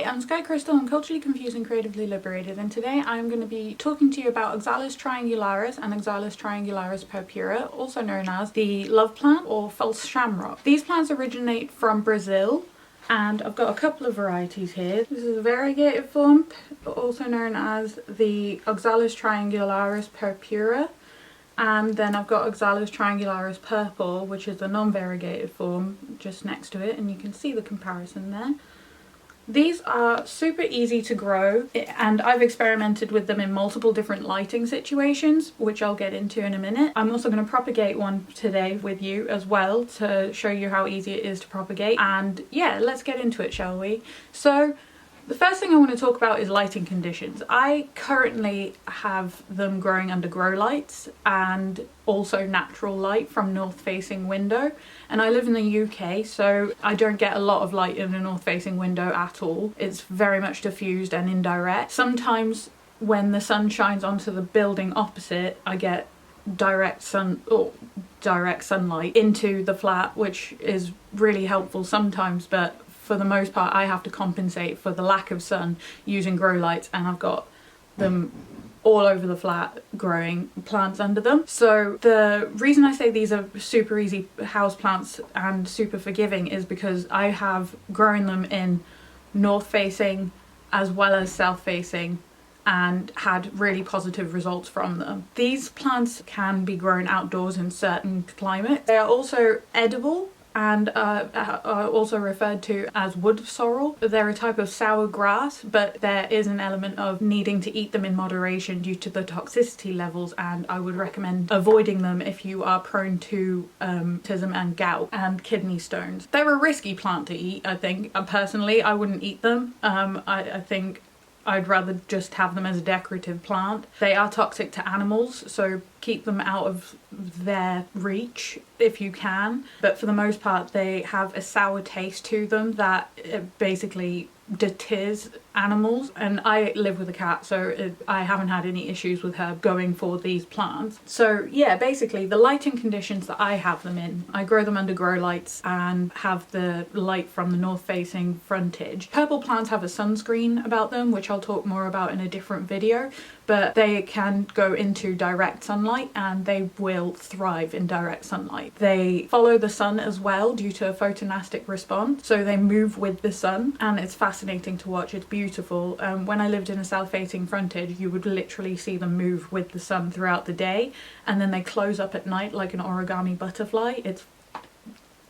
Hi, I'm Sky Crystal. I'm culturally confused and creatively liberated, and today I'm going to be talking to you about Oxalis triangularis and Oxalis triangularis purpura, also known as the love plant or false shamrock. These plants originate from Brazil, and I've got a couple of varieties here. This is a variegated form, also known as the Oxalis triangularis purpura. And then I've got Oxalis triangularis purple, which is the non-variegated form, just next to it, and you can see the comparison there. These are super easy to grow, and I've experimented with them in multiple different lighting situations, which I'll get into in a minute. I'm also going to propagate one today with you as well to show you how easy it is to propagate. And yeah, let's get into it, shall we? So the first thing I want to talk about is lighting conditions. I currently have them growing under grow lights and also natural light from north-facing window, and I live in the UK, so I don't get a lot of light in a north-facing window at all. It's very much diffused and indirect. Sometimes when the sun shines onto the building opposite, I get direct sunlight into the flat, which is really helpful sometimes, but for the most part I have to compensate for the lack of sun using grow lights, and I've got them all over the flat growing plants under them. So the reason I say these are super easy house plants and super forgiving is because I have grown them in north facing as well as south facing and had really positive results from them. These plants can be grown outdoors in certain climates. They are also edible and are also referred to as wood sorrel. They're a type of sour grass, but there is an element of needing to eat them in moderation due to the toxicity levels, and I would recommend avoiding them if you are prone to autism and gout and kidney stones. They're a risky plant to eat, I think. Personally, I wouldn't eat them. I think I'd rather just have them as a decorative plant. They are toxic to animals, so keep them out of their reach if you can. But for the most part, they have a sour taste to them that basically deters animals. And I live with a cat, so I haven't had any issues with her going for these plants. So yeah, basically the lighting conditions that I have them in, I grow them under grow lights and have the light from the north facing frontage. Purple plants have a sunscreen about them, which I'll talk more about in a different video, but they can go into direct sunlight and they will thrive in direct sunlight. They follow the sun as well due to a photonastic response, so they move with the sun, and it's fascinating to watch. It's beautiful. When I lived in a south-facing frontage, you would literally see them move with the sun throughout the day, and then they close up at night like an origami butterfly. It's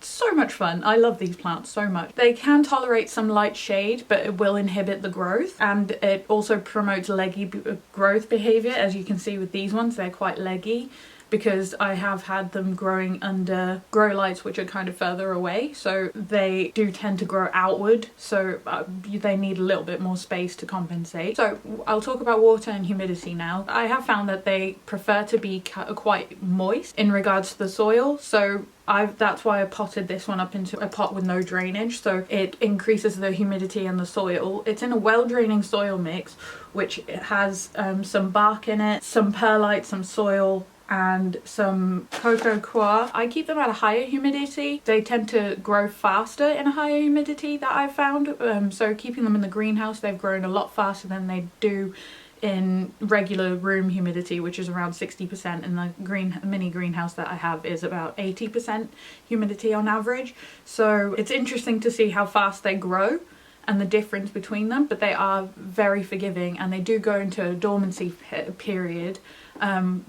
so much fun. I love these plants so much. They can tolerate some light shade, but it will inhibit the growth, and it also promotes leggy growth behavior. As you can see with these ones, they're quite leggy because I have had them growing under grow lights which are kind of further away, so they do tend to grow outward, so they need a little bit more space to compensate. So I'll talk about water and humidity now. I have found that they prefer to be quite moist in regards to the soil, so that's why I potted this one up into a pot with no drainage, so it increases the humidity in the soil. It's in a well-draining soil mix, which has some bark in it, some perlite, some soil, and some cocoa coir. I keep them at a higher humidity. They tend to grow faster in a higher humidity that I've found. So keeping them in the greenhouse, they've grown a lot faster than they do in regular room humidity, which is around 60%, and the mini greenhouse that I have is about 80% humidity on average. So it's interesting to see how fast they grow and the difference between them, but they are very forgiving, and they do go into a dormancy period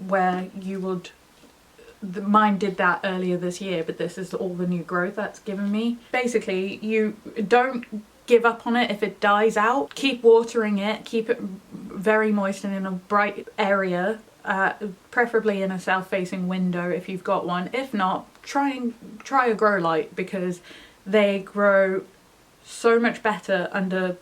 where you would, mine did that earlier this year, but this is all the new growth that's given me. Basically, you don't give up on it if it dies out. Keep watering it, keep it very moist and in a bright area, preferably in a south-facing window if you've got one. If not, try a grow light, because they grow so much better under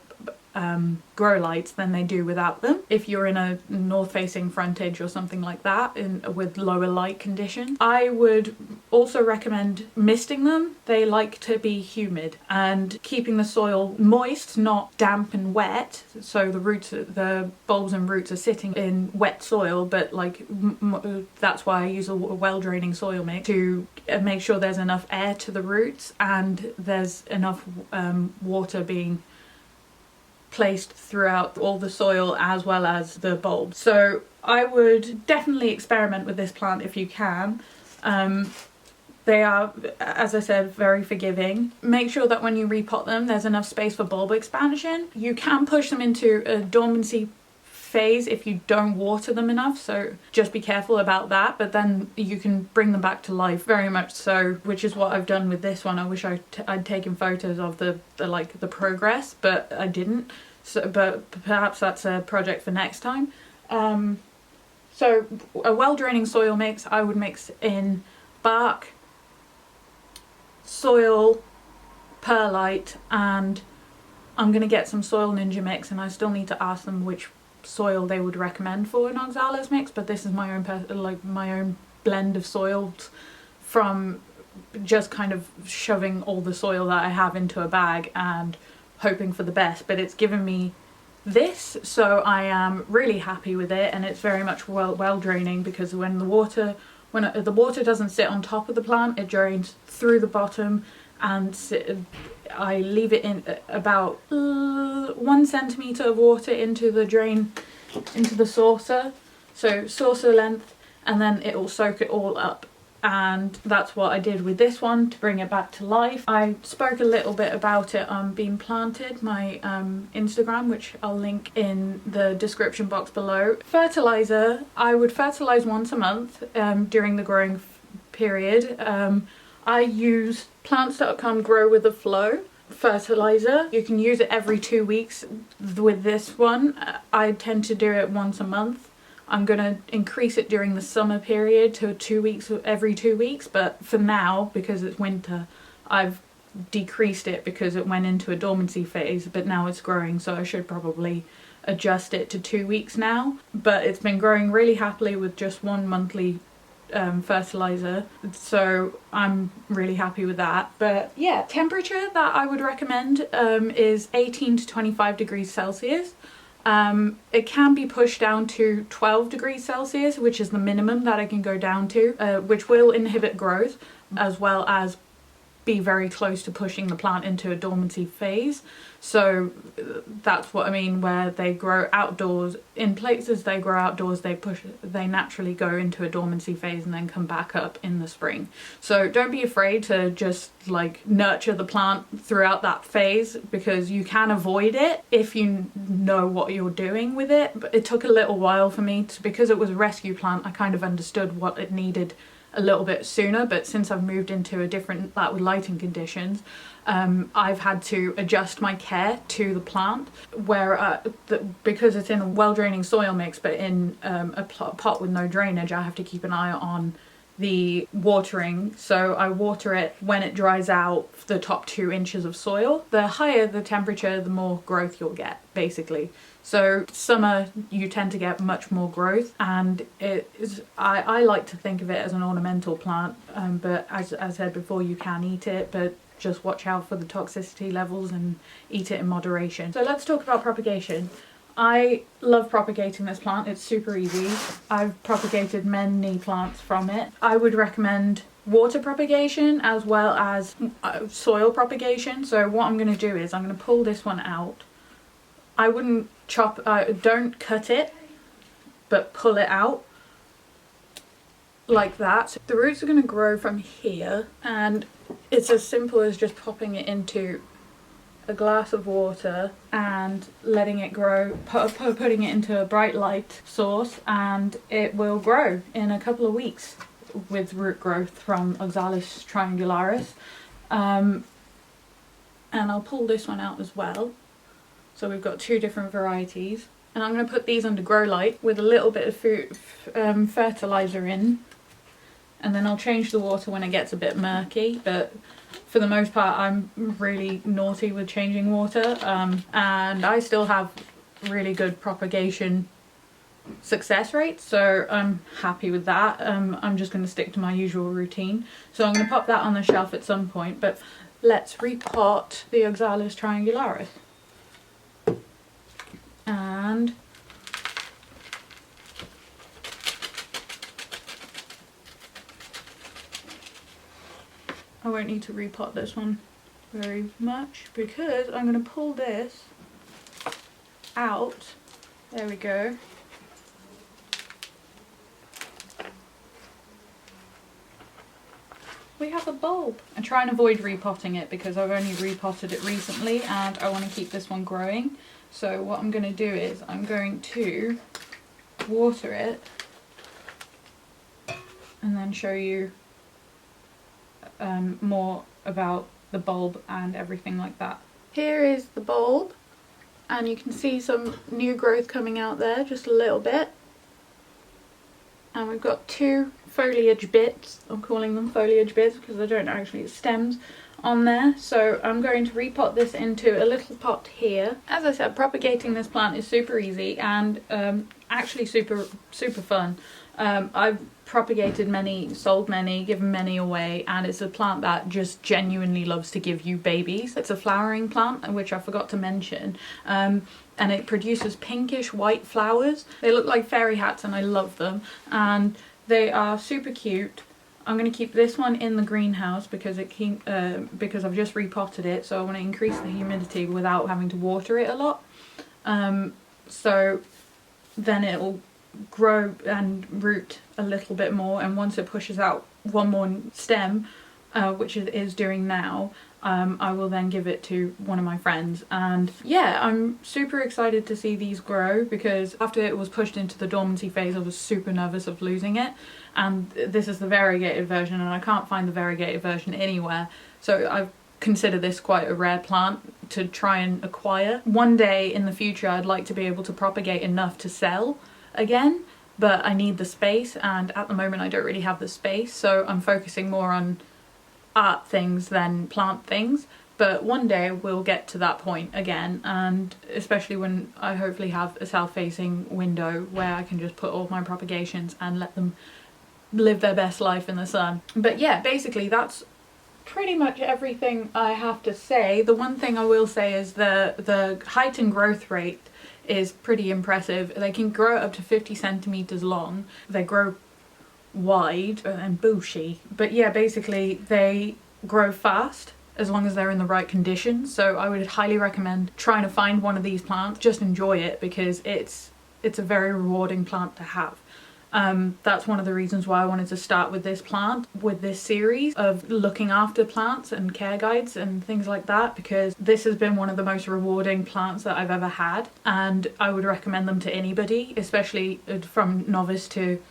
grow lights than they do without them. If you're in a north-facing frontage or something like that with lower light conditions, I would also recommend misting them. They like to be humid, and keeping the soil moist, not damp and wet, so the bulbs and roots are sitting in wet soil, but like that's why I use a well-draining soil mix to make sure there's enough air to the roots and there's enough water being placed throughout all the soil as well as the bulb. So I would definitely experiment with this plant if you can. They are, as I said, very forgiving. Make sure that when you repot them, there's enough space for bulb expansion. You can push them into a dormancy phase if you don't water them enough, so just be careful about that, but then you can bring them back to life very much so, which is what I've done with this one. I wish I'd taken photos of the progress, but I didn't, so but perhaps that's a project for next time. So a well draining soil mix, I would mix in bark, soil, perlite, and I'm going to get some soil ninja mix, and I still need to ask them which soil they would recommend for an Oxalis mix, but this is my own my own blend of soils from just kind of shoving all the soil that I have into a bag and hoping for the best. But it's given me this, so I am really happy with it, and it's very much well draining, because when the water doesn't sit on top of the plant, it drains through the bottom, and I leave it in about 1 centimetre of water into the drain, into the saucer, so saucer length, and then it will soak it all up. And that's what I did with this one to bring it back to life. I spoke a little bit about it on Being Planted, my Instagram, which I'll link in the description box below. Fertilizer, I would fertilise once a month during the growing period. I use plants.com Grow with the Flow fertilizer. You can use it every 2 weeks. With this one, I tend to do it once a month. I'm going to increase it during the summer period to 2 weeks, every 2 weeks, but for now, because it's winter, I've decreased it because it went into a dormancy phase, but now it's growing, so I should probably adjust it to 2 weeks now. But it's been growing really happily with just one monthly fertilizer, so I'm really happy with that. But yeah, temperature that I would recommend is 18 to 25 degrees Celsius. It can be pushed down to 12 degrees Celsius, which is the minimum that I can go down to, which will inhibit growth as well as be very close to pushing the plant into a dormancy phase. So that's what I mean, where they grow outdoors. In places they grow outdoors, they naturally go into a dormancy phase and then come back up in the spring. So don't be afraid to just like nurture the plant throughout that phase, because you can avoid it if you know what you're doing with it. But it took a little while for me because it was a rescue plant. I kind of understood what it needed a little bit sooner, but since I've moved into a different flat with lighting conditions, I've had to adjust my care to the plant, where because it's in a well draining soil mix but in a pot with no drainage, I have to keep an eye on the watering. So I water it when it dries out the top 2 inches of soil. The higher the temperature, the more growth you'll get, basically. So summer you tend to get much more growth, and I like to think of it as an ornamental plant, but as I said before, you can eat it, but just watch out for the toxicity levels and eat it in moderation. So let's talk about propagation. I love propagating this plant. It's super easy. I've propagated many plants from it. I would recommend water propagation as well as soil propagation. So what I'm going to do is I'm going to pull this one out. I wouldn't don't cut it, but pull it out like that. The roots are going to grow from here, and it's as simple as just popping it into a glass of water and letting it grow, putting it into a bright light source, and it will grow in a couple of weeks with root growth from Oxalis triangularis. And I'll pull this one out as well. So we've got 2 different varieties, and I'm going to put these under grow light with a little bit of fertilizer in, and then I'll change the water when it gets a bit murky. But for the most part, I'm really naughty with changing water, and I still have really good propagation success rate, so I'm happy with that. I'm just going to stick to my usual routine, so I'm going to pop that on the shelf at some point. But let's repot the Oxalis triangularis. And I won't need to repot this one very much, because I'm going to pull this out, there we go. We have a bulb. I try and avoid repotting it because I've only repotted it recently and I want to keep this one growing. So what I'm going to do is I'm going to water it and then show you more about the bulb and everything like that. Here is the bulb and you can see some new growth coming out there, just a little bit. And we've got two foliage bits, I'm calling them foliage bits because I don't actually, stems on there. So I'm going to repot this into a little pot here. As I said, propagating this plant is super easy and actually super fun. I've propagated many, sold many, given many away, and it's a plant that just genuinely loves to give you babies. It's a flowering plant, which I forgot to mention, and it produces pinkish white flowers. They look like fairy hats and I love them, and they are super cute. I'm going to keep this one in the greenhouse because because I've just repotted it, so I want to increase the humidity without having to water it a lot. So then it'll grow and root a little bit more, and once it pushes out one more stem, which it is doing now, I will then give it to one of my friends. And yeah, I'm super excited to see these grow because after it was pushed into the dormancy phase I was super nervous of losing it, and this is the variegated version and I can't find the variegated version anywhere, so I've consider this quite a rare plant to try and acquire. One day in the future I'd like to be able to propagate enough to sell again, but I need the space, and at the moment I don't really have the space, so I'm focusing more on art things than plant things. But one day we'll get to that point again, and especially when I hopefully have a south-facing window where I can just put all my propagations and let them live their best life in the sun. But yeah, basically that's pretty much everything I have to say. The one thing I will say is the height and growth rate is pretty impressive. They can grow up to 50 centimeters long. They grow wide and bushy, but yeah, basically they grow fast as long as they're in the right conditions. So I would highly recommend trying to find one of these plants. Just enjoy it because it's a very rewarding plant to have. That's one of the reasons why I wanted to start with this plant, with this series of looking after plants and care guides and things like that, because this has been one of the most rewarding plants that I've ever had, and I would recommend them to anybody, especially from novice to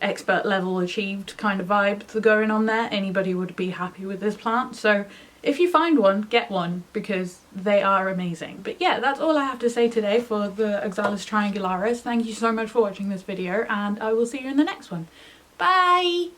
expert level achieved kind of vibe going on there. Anybody would be happy with this plant. So if you find one, get one because they are amazing. But yeah, that's all I have to say today for the Oxalis triangularis. Thank you so much for watching this video, and I will see you in the next one. Bye!